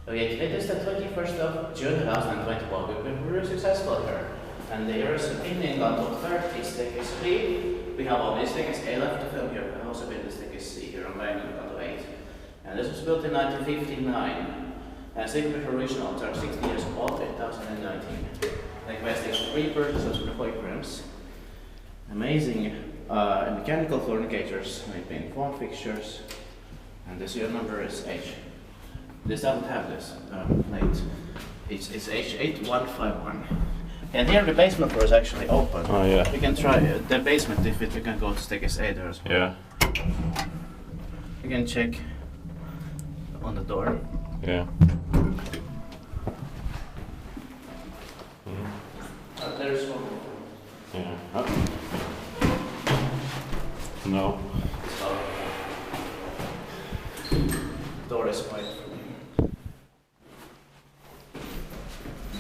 Okay, it is the 21st of June 2021. We've been really successful here. And there is a Pinninkatu 30 staircase B. We have only staircase A left to film here. I've also been the staircase C here on Pinninkatu 8. And this was built in 1959. And signature original, 60 years old, 2019. The investigation 3 purchases with 4 grams. Amazing mechanical fornicators, maybe phone fixtures. And the serial number is H. This doesn't have this plate. It's H8151. And here the basement floor is actually open. Oh yeah. We can try the basement if we can go to staircase A there as well. Yeah. You can check on the door. Yeah. There's one. Yeah. Oh. No. Door is quite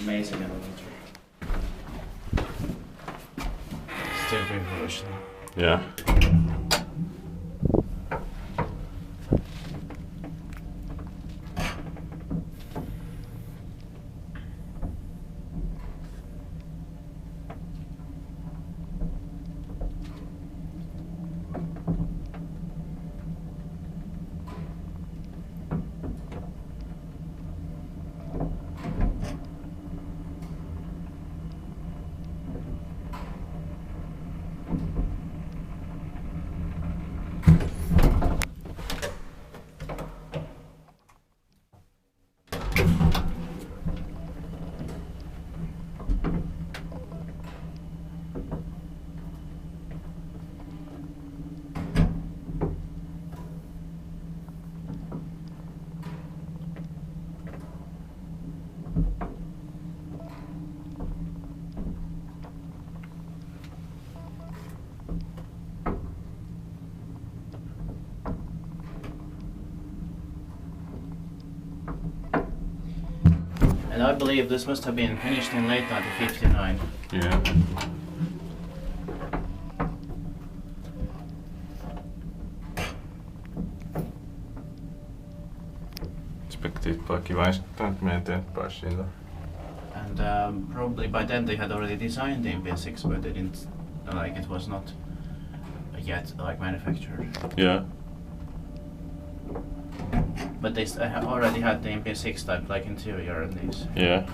amazing elevator. Still revolutionary. Yeah. And I believe this must have been finished in late 1959. Yeah. Spektiippaakin väistytään, että meidän eteenpäin siitä. And probably by then they had already designed the MP6, but they didn't, like it was not yet like manufactured. Yeah. But they already had the MP6 type like interior in these. Yeah.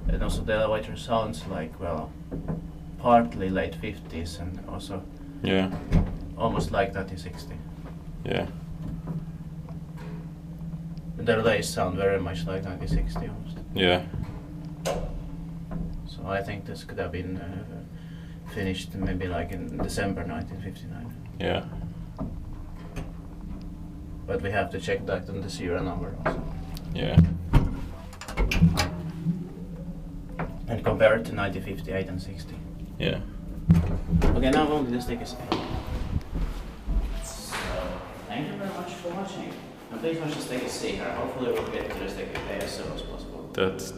And also the elevator sounds like, well, partly late 50s and also Yeah. almost like 1960. Yeah. The relays sound very much like 1960 almost. Yeah. So I think this could have been finished maybe like in December 1959. Yeah. But we have to check that on the serial number also. Yeah. And compare it to 1958 and 60. Yeah. Okay, now only this take a second. So, thank you very much for watching. And please watch this take a C here. Hopefully we'll get to this take a as soon as possible. That's